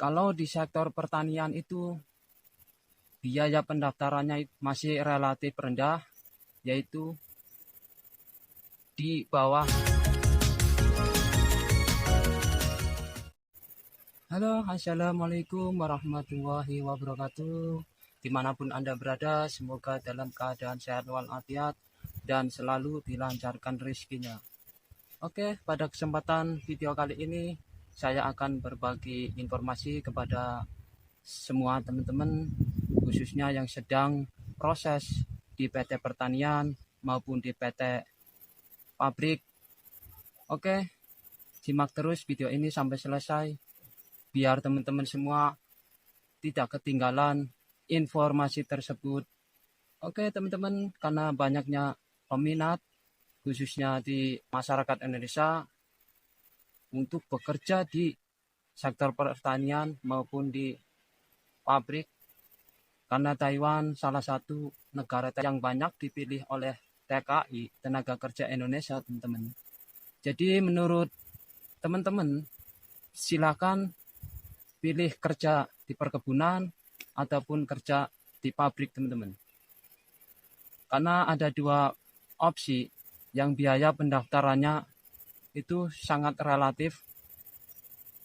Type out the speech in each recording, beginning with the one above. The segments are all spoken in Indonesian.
Kalau di sektor pertanian itu biaya pendaftarannya masih relatif rendah, yaitu di bawah. Halo, assalamualaikum warahmatullahi wabarakatuh. Dimanapun Anda berada, semoga dalam keadaan sehat walafiat dan selalu dilancarkan rezekinya. Oke, pada kesempatan video kali ini saya akan berbagi informasi kepada semua teman-teman, khususnya yang sedang proses di PT Pertanian maupun di PT Pabrik. Oke, simak terus video ini sampai selesai biar teman-teman semua tidak ketinggalan informasi tersebut. Oke teman-teman, karena banyaknya peminat khususnya di masyarakat Indonesia untuk bekerja di sektor pertanian maupun di pabrik, karena Taiwan salah satu negara yang banyak dipilih oleh TKI, Tenaga Kerja Indonesia, teman-teman. Jadi menurut teman-teman, silakan pilih kerja di perkebunan ataupun kerja di pabrik, teman-teman. Karena ada dua opsi yang biaya pendaftarannya itu sangat relatif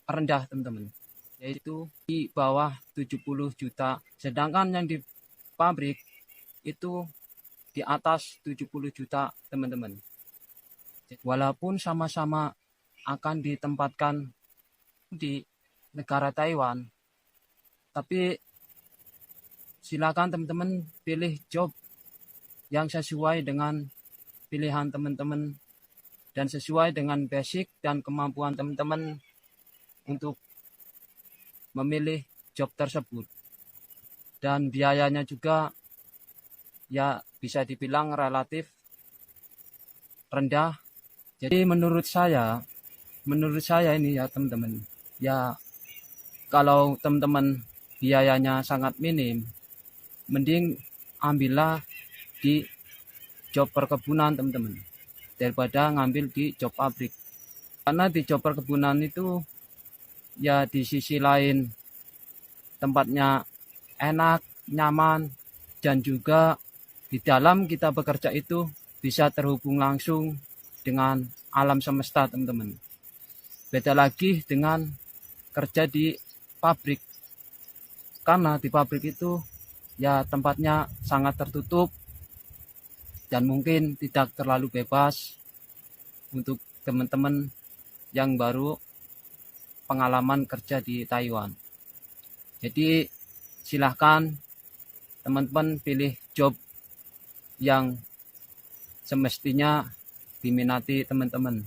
rendah, teman-teman, yaitu di bawah 70 juta, sedangkan yang di pabrik itu di atas 70 juta, teman-teman. Walaupun sama-sama akan ditempatkan di negara Taiwan, tapi silakan teman-teman pilih job yang sesuai dengan pilihan teman-teman dan sesuai dengan basic dan kemampuan teman-teman untuk memilih job tersebut. Dan biayanya juga ya bisa dibilang relatif rendah. Jadi menurut saya ini ya teman-teman, ya kalau teman-teman biayanya sangat minim, mending ambillah di job perkebunan, teman-teman, daripada ngambil di job pabrik. Karena di job perkebunan itu ya di sisi lain tempatnya enak, nyaman, dan juga di dalam kita bekerja itu bisa terhubung langsung dengan alam semesta, teman-teman. Beda lagi dengan kerja di pabrik. Karena di pabrik itu ya tempatnya sangat tertutup dan mungkin tidak terlalu bebas untuk teman-teman yang baru pengalaman kerja di Taiwan. Jadi silahkan teman-teman pilih job yang semestinya diminati teman-teman.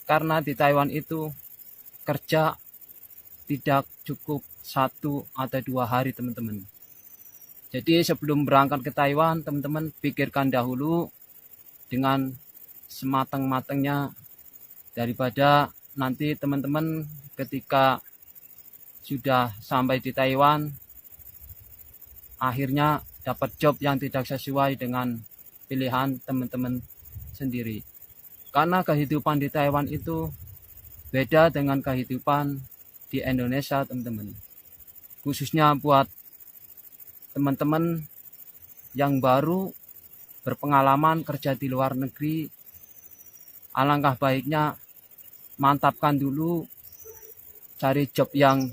Karena di Taiwan itu kerja tidak cukup 1 atau 2 hari, teman-teman. Jadi sebelum berangkat ke Taiwan, teman-teman pikirkan dahulu dengan sematang-matangnya, daripada nanti teman-teman ketika sudah sampai di Taiwan akhirnya dapat job yang tidak sesuai dengan pilihan teman-teman sendiri. Karena kehidupan di Taiwan itu beda dengan kehidupan di Indonesia, teman-teman. Khususnya buat teman-teman yang baru berpengalaman kerja di luar negeri, alangkah baiknya mantapkan dulu, cari job yang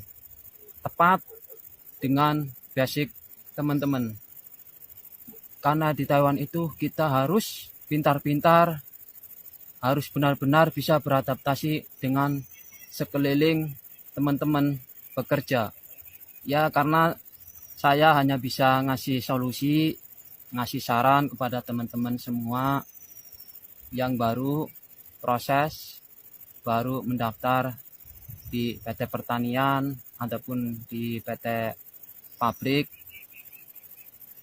tepat dengan basic teman-teman. Karena di Taiwan itu kita harus pintar-pintar, harus benar-benar bisa beradaptasi dengan sekeliling teman-teman bekerja. Ya karena saya hanya bisa ngasih solusi, ngasih saran kepada teman-teman semua yang baru proses, baru mendaftar di PT Pertanian ataupun di PT Pabrik.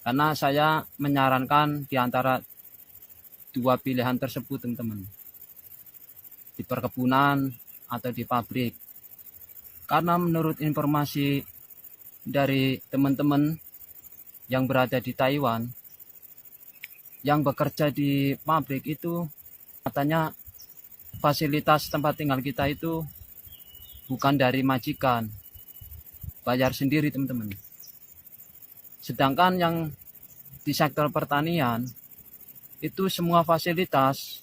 Karena saya menyarankan di antara dua pilihan tersebut, teman-teman, di perkebunan atau di pabrik. Karena menurut informasi dari teman-teman yang berada di Taiwan, yang bekerja di pabrik itu katanya fasilitas tempat tinggal kita itu bukan dari majikan, bayar sendiri teman-teman. Sedangkan yang di sektor pertanian itu semua fasilitas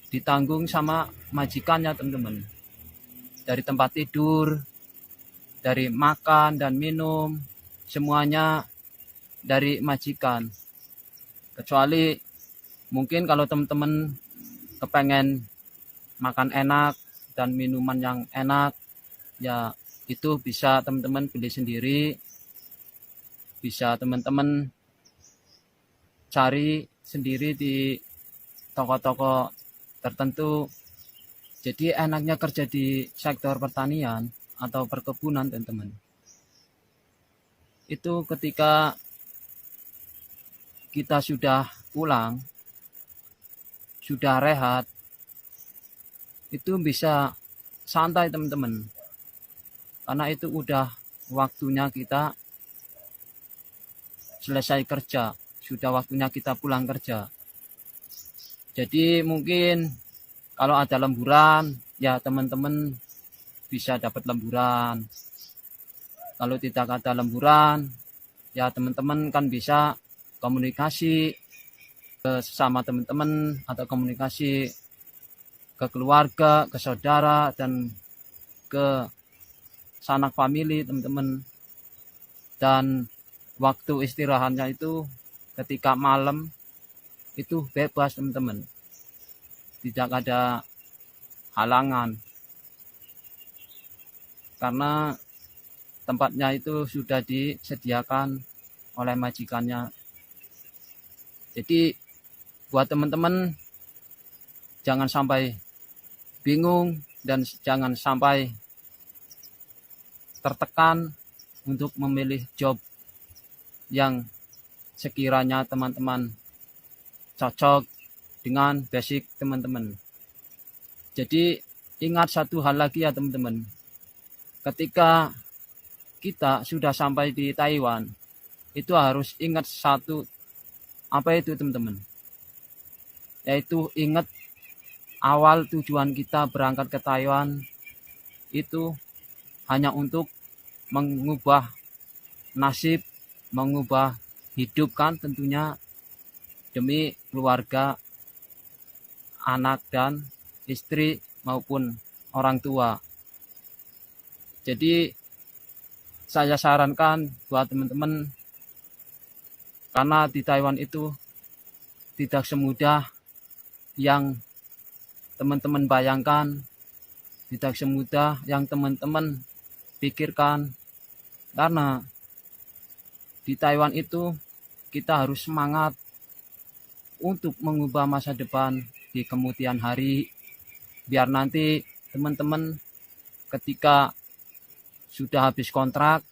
ditanggung sama majikannya teman-teman. Dari tempat tidur, dari makan dan minum, semuanya dari majikan. Kecuali mungkin kalau teman-teman kepengen makan enak dan minuman yang enak, ya itu bisa teman-teman beli sendiri, bisa teman-teman cari sendiri di toko-toko tertentu. Jadi enaknya kerja di sektor pertanian atau perkebunan teman-teman. Itu ketika kita sudah pulang, sudah rehat, itu bisa santai teman-teman. Karena itu udah waktunya kita selesai kerja, sudah waktunya kita pulang kerja. Jadi mungkin kalau ada lemburan, ya teman-teman bisa dapat lemburan. Kalau tidak ada lemburan, ya teman-teman kan bisa komunikasi ke sesama teman-teman atau komunikasi ke keluarga, ke saudara, dan ke sanak famili teman-teman. Dan waktu istirahatnya itu ketika malam itu bebas teman-teman, tidak ada halangan karena tempatnya itu sudah disediakan oleh majikannya. Jadi buat teman-teman jangan sampai bingung dan jangan sampai tertekan untuk memilih job yang sekiranya teman-teman cocok dengan basic teman-teman. Jadi ingat satu hal lagi ya teman-teman. Ketika kita sudah sampai di Taiwan, itu harus ingat satu, apa itu teman-teman? Yaitu ingat awal tujuan kita berangkat ke Taiwan itu hanya untuk mengubah nasib, mengubah hidup kan tentunya demi keluarga, anak dan istri maupun orang tua. Jadi saya sarankan buat teman-teman, karena di Taiwan itu tidak semudah yang teman-teman bayangkan, tidak semudah yang teman-teman pikirkan. Karena di Taiwan itu kita harus semangat untuk mengubah masa depan di kemudian hari, biar nanti teman-teman ketika sudah habis kontrak,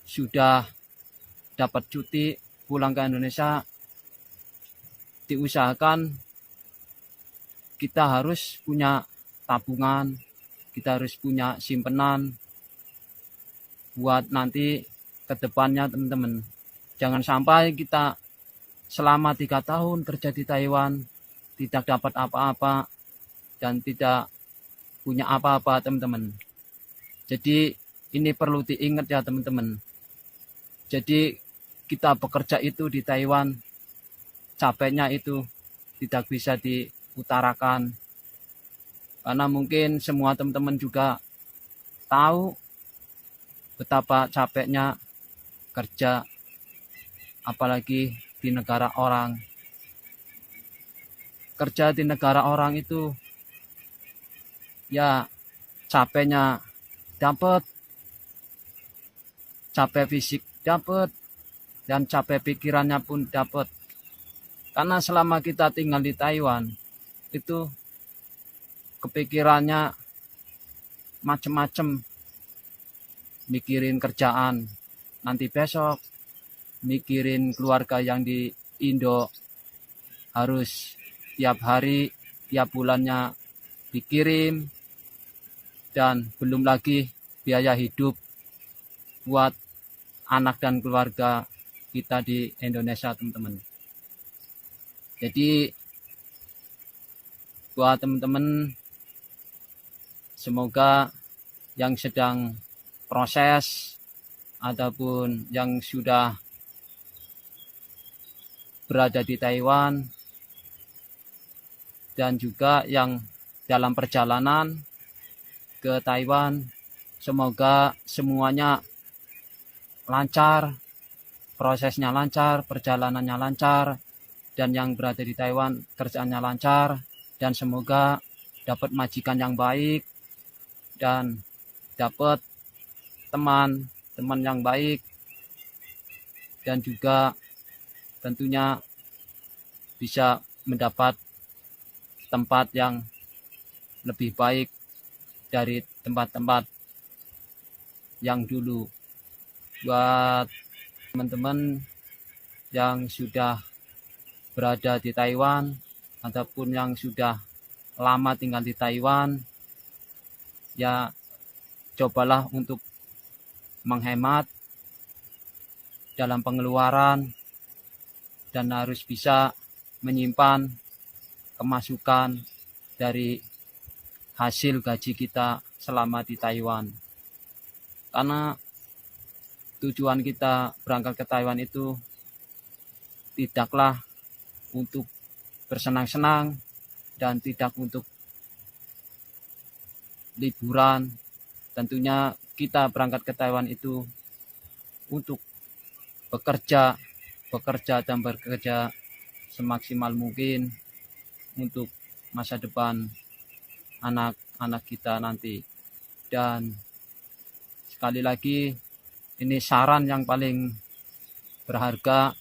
sudah dapat cuti pulang ke Indonesia, diusahakan kita harus punya tabungan, kita harus punya simpenan buat nanti ke depannya teman-teman. Jangan sampai kita selama 3 tahun kerja di Taiwan tidak dapat apa-apa dan tidak punya apa-apa teman-teman. Jadi ini perlu diingat ya teman-teman. Jadi kita bekerja itu di Taiwan, capeknya itu tidak bisa diutarakan. Karena mungkin semua teman-teman juga tahu betapa capeknya kerja, apalagi di negara orang. Kerja di negara orang itu ya capeknya dapat, capek fisik dapat, dan capek pikirannya pun dapat. Karena selama kita tinggal di Taiwan itu kepikirannya macem-macem, mikirin kerjaan nanti besok, mikirin keluarga yang di Indo harus tiap hari, tiap bulannya dikirim, dan belum lagi biaya hidup buat anak dan keluarga kita di Indonesia teman-teman. Jadi buat teman-teman, semoga yang sedang proses ataupun yang sudah berada di Taiwan, dan juga yang dalam perjalanan ke Taiwan. Semoga semuanya lancar, prosesnya lancar, perjalanannya lancar, dan yang berada di Taiwan kerjaannya lancar, dan semoga dapat majikan yang baik dan dapat teman-teman yang baik, dan juga tentunya bisa mendapat tempat yang lebih baik dari tempat-tempat yang dulu. Buat teman-teman yang sudah berada di Taiwan ataupun yang sudah lama tinggal di Taiwan, ya cobalah untuk menghemat dalam pengeluaran dan harus bisa menyimpan kemasukan dari hasil gaji kita selama di Taiwan. Karena tujuan kita berangkat ke Taiwan itu tidaklah untuk bersenang-senang dan tidak untuk liburan. Tentunya kita berangkat ke Taiwan itu untuk bekerja dan bekerja semaksimal mungkin untuk masa depan anak-anak kita nanti. Dan sekali lagi, ini saran yang paling berharga,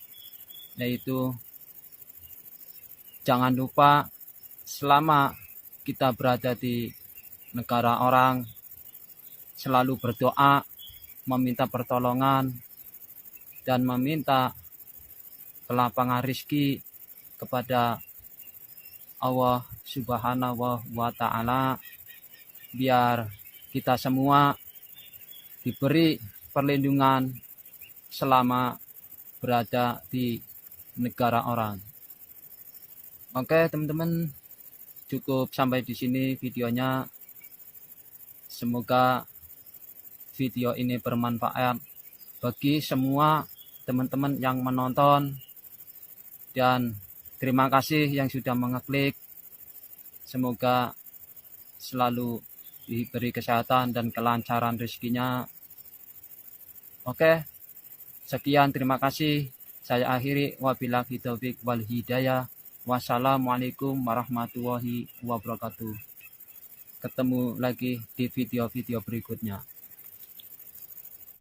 yaitu jangan lupa selama kita berada di negara orang, selalu berdoa, meminta pertolongan, dan meminta kelapangan rezeki kepada Allah Subhanahu wa Ta'ala, biar kita semua diberi perlindungan selama berada di negara orang. Oke teman-teman, cukup sampai di sini videonya. Semoga video ini bermanfaat bagi semua teman-teman yang menonton, dan terima kasih yang sudah mengeklik. Semoga selalu diberi kesehatan dan kelancaran rezekinya. Oke, sekian, terima kasih. Saya akhiri, wabillahi taufiq wal hidayah. Wassalamualaikum warahmatullahi wabarakatuh. Ketemu lagi di video-video berikutnya.